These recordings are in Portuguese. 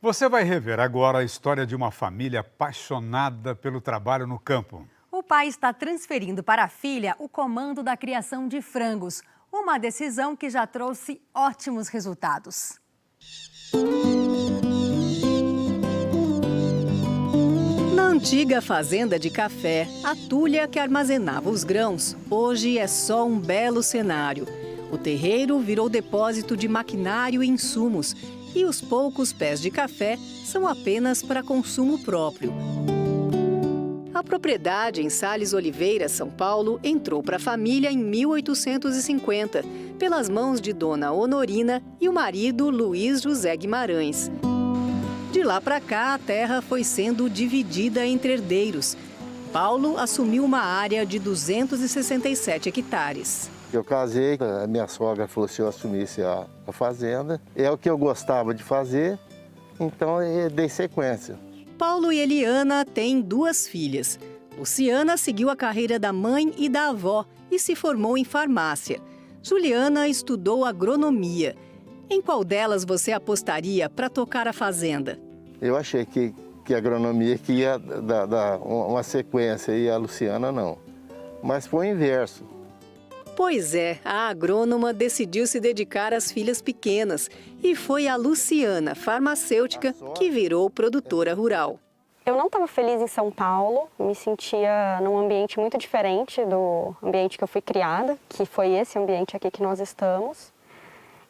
Você vai rever agora a história de uma família apaixonada pelo trabalho no campo. O pai está transferindo para a filha o comando da criação de frangos. Uma decisão que já trouxe ótimos resultados. Na antiga fazenda de café, a tulha que armazenava os grãos hoje é só um belo cenário. O terreiro virou depósito de maquinário e insumos e os poucos pés de café são apenas para consumo próprio. A propriedade em Sales Oliveira, São Paulo, entrou para a família em 1850, pelas mãos de Dona Honorina e o marido Luiz José Guimarães. De lá para cá, a terra foi sendo dividida entre herdeiros. Paulo assumiu uma área de 267 hectares. Eu casei, a minha sogra falou se eu assumisse a fazenda. É o que eu gostava de fazer, então eu dei sequência. Paulo e Eliana têm 2 filhas. Luciana seguiu a carreira da mãe e da avó e se formou em farmácia. Juliana estudou agronomia. Em qual delas você apostaria para tocar a fazenda? Eu achei que a agronomia que ia dar uma sequência e a Luciana não. Mas foi o inverso. Pois é, a agrônoma decidiu se dedicar às filhas pequenas e foi a Luciana, farmacêutica, que virou produtora rural. Eu não estava feliz em São Paulo, me sentia num ambiente muito diferente do ambiente que eu fui criada, que foi esse ambiente aqui que nós estamos.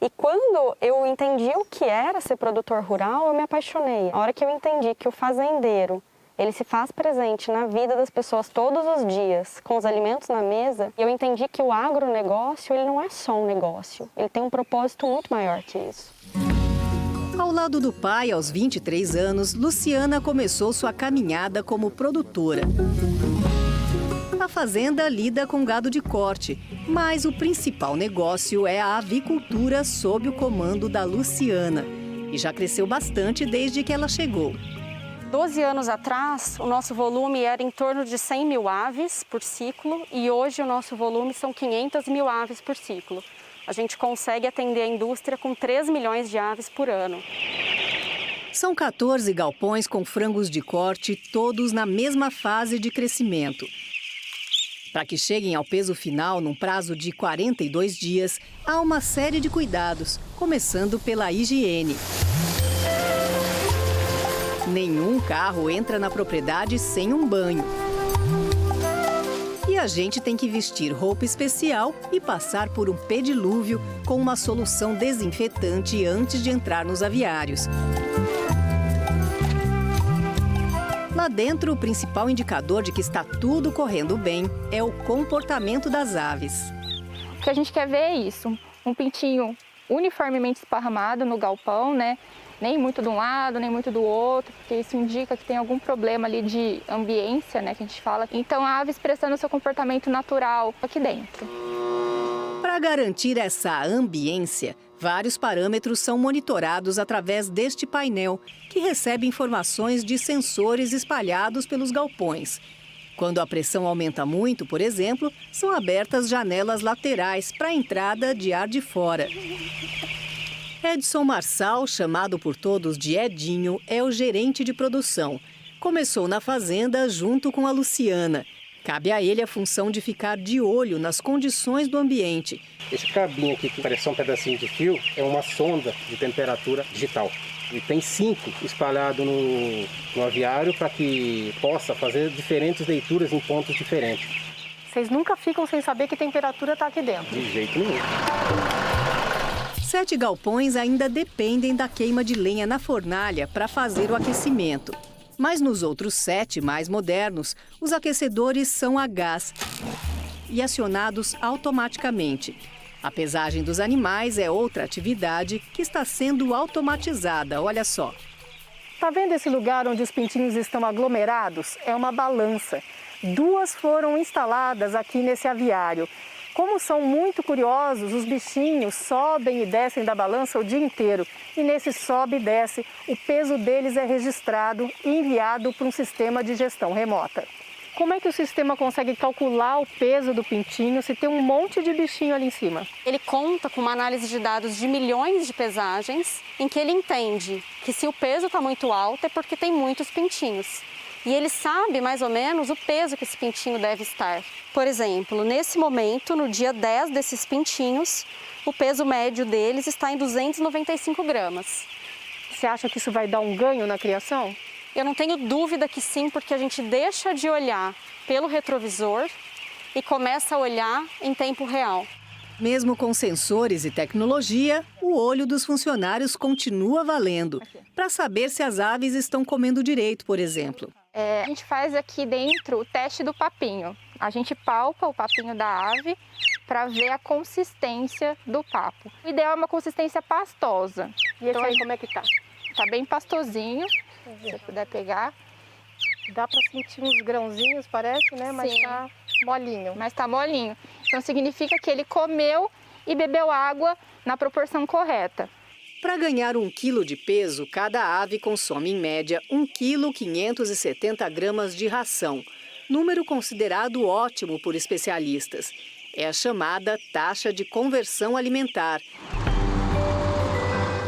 E quando eu entendi o que era ser produtor rural, eu me apaixonei. A hora que eu entendi que o fazendeiro, ele se faz presente na vida das pessoas todos os dias, com os alimentos na mesa, eu entendi que o agronegócio, ele não é só um negócio, ele tem um propósito muito maior que isso. Ao lado do pai, aos 23 anos, Luciana começou sua caminhada como produtora. A fazenda lida com gado de corte, mas o principal negócio é a avicultura sob o comando da Luciana. E já cresceu bastante desde que ela chegou. 12 anos atrás, o nosso volume era em torno de 100 mil aves por ciclo e hoje o nosso volume são 500 mil aves por ciclo. A gente consegue atender a indústria com 3 milhões de aves por ano. São 14 galpões com frangos de corte, todos na mesma fase de crescimento. Para que cheguem ao peso final num prazo de 42 dias, há uma série de cuidados, começando pela higiene. Nenhum carro entra na propriedade sem um banho. E a gente tem que vestir roupa especial e passar por um pedilúvio com uma solução desinfetante antes de entrar nos aviários. Lá dentro, o principal indicador de que está tudo correndo bem é o comportamento das aves. O que a gente quer ver é isso, um pintinho uniformemente esparramado no galpão, né? Nem muito de um lado, nem muito do outro, porque isso indica que tem algum problema ali de ambiência, né, que a gente fala. Então, a ave expressando o seu comportamento natural aqui dentro. Para garantir essa ambiência, vários parâmetros são monitorados através deste painel, que recebe informações de sensores espalhados pelos galpões. Quando a pressão aumenta muito, por exemplo, são abertas janelas laterais para a entrada de ar de fora. Edson Marçal, chamado por todos de Edinho, é o gerente de produção. Começou na fazenda junto com a Luciana. Cabe a ele a função de ficar de olho nas condições do ambiente. Esse cabinho aqui, que parece um pedacinho de fio, é uma sonda de temperatura digital. E tem 5 espalhados no aviário para que possa fazer diferentes leituras em pontos diferentes. Vocês nunca ficam sem saber que temperatura está aqui dentro? De jeito nenhum. 7 galpões ainda dependem da queima de lenha na fornalha para fazer o aquecimento. Mas nos outros 7 mais modernos, os aquecedores são a gás e acionados automaticamente. A pesagem dos animais é outra atividade que está sendo automatizada, olha só. Tá vendo esse lugar onde os pintinhos estão aglomerados? É uma balança. 2 foram instaladas aqui nesse aviário. Como são muito curiosos, os bichinhos sobem e descem da balança o dia inteiro. E nesse sobe e desce, o peso deles é registrado e enviado para um sistema de gestão remota. Como é que o sistema consegue calcular o peso do pintinho se tem um monte de bichinho ali em cima? Ele conta com uma análise de dados de milhões de pesagens, em que ele entende que se o peso está muito alto é porque tem muitos pintinhos. E ele sabe mais ou menos o peso que esse pintinho deve estar. Por exemplo, nesse momento, no dia 10 desses pintinhos, o peso médio deles está em 295 gramas. Você acha que isso vai dar um ganho na criação? Eu não tenho dúvida que sim, porque a gente deixa de olhar pelo retrovisor e começa a olhar em tempo real. Mesmo com sensores e tecnologia, o olho dos funcionários continua valendo, para saber se as aves estão comendo direito, por exemplo. A gente faz aqui dentro o teste do papinho. A gente palpa o papinho da ave para ver a consistência do papo. O ideal é uma consistência pastosa. E esse aí como é que tá? Tá bem pastosinho, se você puder pegar. Dá para sentir uns grãozinhos, parece, né? Mas Sim. tá molinho. Mas tá molinho. Então significa que ele comeu e bebeu água na proporção correta. Para ganhar 1 quilo de peso, cada ave consome em média 1,570 kg de ração, número considerado ótimo por especialistas. É a chamada taxa de conversão alimentar.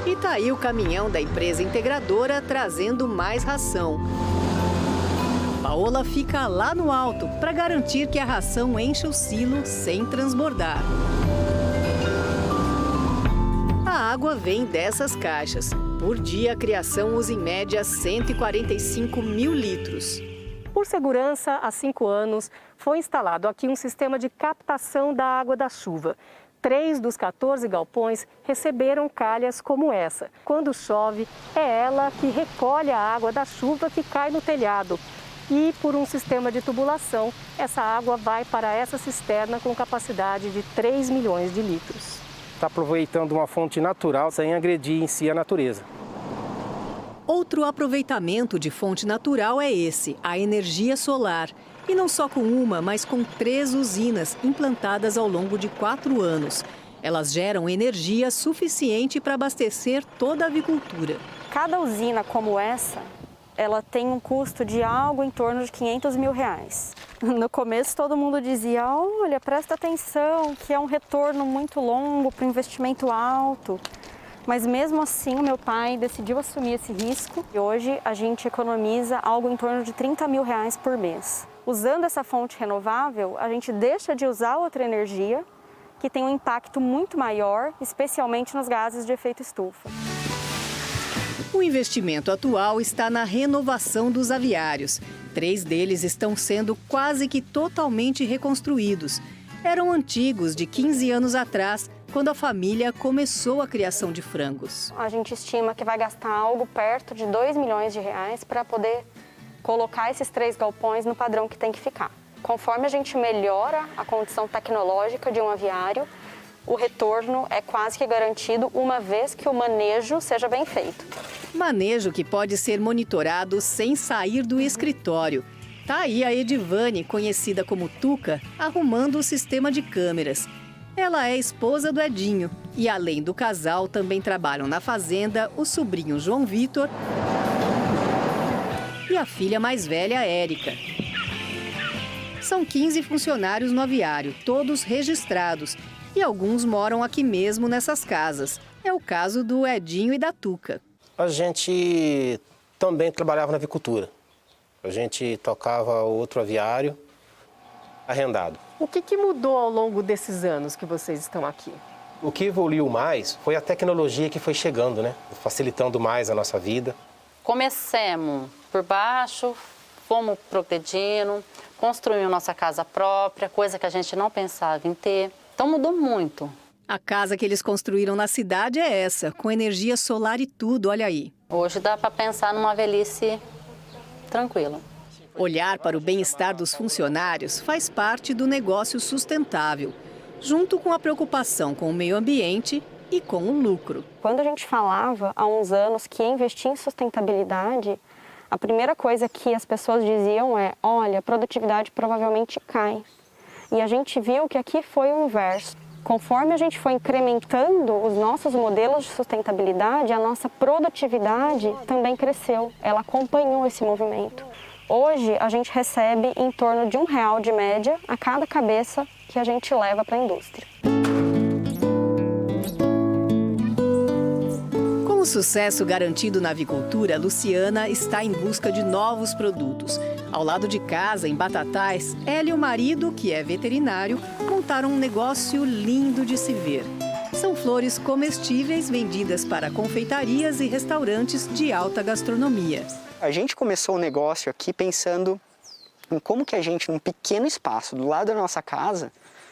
E tá aí o caminhão da empresa integradora trazendo mais ração. Paola fica lá no alto para garantir que a ração enche o silo sem transbordar. A água vem dessas caixas. Por dia, a criação usa em média 145 mil litros. Por segurança, há 5 anos, foi instalado aqui um sistema de captação da água da chuva. 3 dos 14 galpões receberam calhas como essa. Quando chove, é ela que recolhe a água da chuva que cai no telhado. E por um sistema de tubulação, essa água vai para essa cisterna com capacidade de 3 milhões de litros. Está aproveitando uma fonte natural sem agredir em si a natureza. Outro aproveitamento de fonte natural é esse, a energia solar. E não só com uma, mas com 3 usinas implantadas ao longo de 4 anos. Elas geram energia suficiente para abastecer toda a avicultura. Cada usina como essa, ela tem um custo de algo em torno de 500 mil reais. No começo todo mundo dizia, olha, presta atenção, que é um retorno muito longo para um investimento alto. Mas mesmo assim o meu pai decidiu assumir esse risco e hoje a gente economiza algo em torno de 30 mil reais por mês. Usando essa fonte renovável, a gente deixa de usar outra energia que tem um impacto muito maior, especialmente nos gases de efeito estufa. O investimento atual está na renovação dos aviários. 3 deles estão sendo quase que totalmente reconstruídos. Eram antigos, de 15 anos atrás, quando a família começou a criação de frangos. A gente estima que vai gastar algo perto de 2 milhões de reais para poder colocar esses 3 galpões no padrão que tem que ficar. Conforme a gente melhora a condição tecnológica de um aviário, o retorno é quase que garantido uma vez que o manejo seja bem feito. Manejo que pode ser monitorado sem sair do escritório. Tá aí a Edivane, conhecida como Tuca, arrumando o sistema de câmeras. Ela é esposa do Edinho e, além do casal, também trabalham na fazenda o sobrinho João Vitor e a filha mais velha, Érica. São 15 funcionários no aviário, todos registrados. E alguns moram aqui mesmo nessas casas. É o caso do Edinho e da Tuca. A gente também trabalhava na avicultura. A gente tocava outro aviário arrendado. O que mudou ao longo desses anos que vocês estão aqui? O que evoluiu mais foi a tecnologia que foi chegando, né? Facilitando mais a nossa vida. Comecemos por baixo, fomos progredindo, construímos nossa casa própria, coisa que a gente não pensava em ter. Então mudou muito. A casa que eles construíram na cidade é essa, com energia solar e tudo, olha aí. Hoje dá para pensar numa velhice tranquila. Olhar para o bem-estar dos funcionários faz parte do negócio sustentável, junto com a preocupação com o meio ambiente e com o lucro. Quando a gente falava há uns anos que ia investir em sustentabilidade, a primeira coisa que as pessoas diziam é, olha, a produtividade provavelmente cai. E a gente viu que aqui foi o inverso. Conforme a gente foi incrementando os nossos modelos de sustentabilidade, a nossa produtividade também cresceu. Ela acompanhou esse movimento. Hoje a gente recebe em torno de R$1 de média a cada cabeça que a gente leva para a indústria. Com o sucesso garantido na avicultura, Luciana está em busca de novos produtos. Ao lado de casa, em Batatais, ela e o marido, que é veterinário, montaram um negócio lindo de se ver. São flores comestíveis vendidas para confeitarias e restaurantes de alta gastronomia. A gente começou o negócio aqui pensando em como que a gente, num pequeno espaço do lado da nossa casa,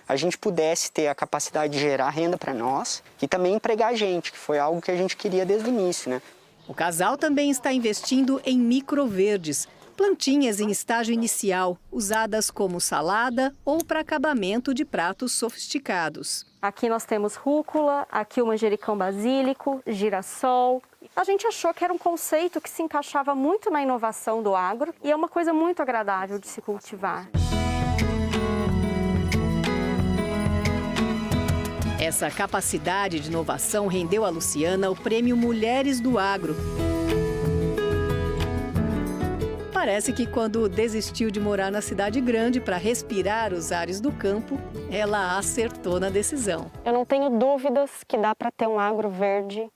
a gente pudesse ter a capacidade de gerar renda para nós e também empregar a gente, que foi algo que a gente queria desde o início, né? O casal também está investindo em microverdes, plantinhas em estágio inicial, usadas como salada ou para acabamento de pratos sofisticados. Aqui nós temos rúcula, aqui o manjericão basílico, girassol. A gente achou que era um conceito que se encaixava muito na inovação do agro e é uma coisa muito agradável de se cultivar. Essa capacidade de inovação rendeu a Luciana o prêmio Mulheres do Agro. Parece que quando desistiu de morar na cidade grande para respirar os ares do campo, ela acertou na decisão. Eu não tenho dúvidas que dá para ter um agro verde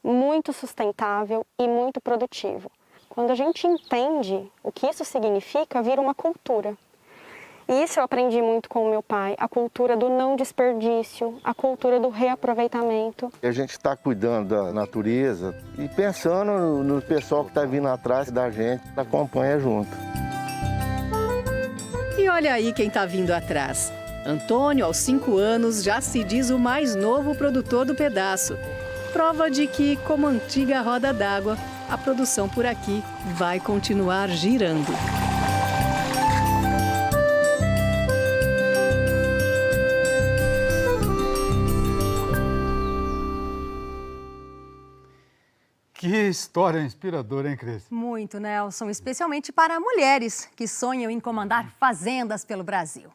muito sustentável e muito produtivo. Quando a gente entende o que isso significa, vira uma cultura. E isso eu aprendi muito com o meu pai, a cultura do não desperdício, a cultura do reaproveitamento. A gente está cuidando da natureza e pensando no pessoal que está vindo atrás da gente, acompanha junto. E olha aí quem está vindo atrás. Antônio, aos 5 anos, já se diz o mais novo produtor do pedaço. Prova de que, como antiga roda d'água, a produção por aqui vai continuar girando. Que história inspiradora, hein, Cris? Muito, Nelson, especialmente para mulheres que sonham em comandar fazendas pelo Brasil.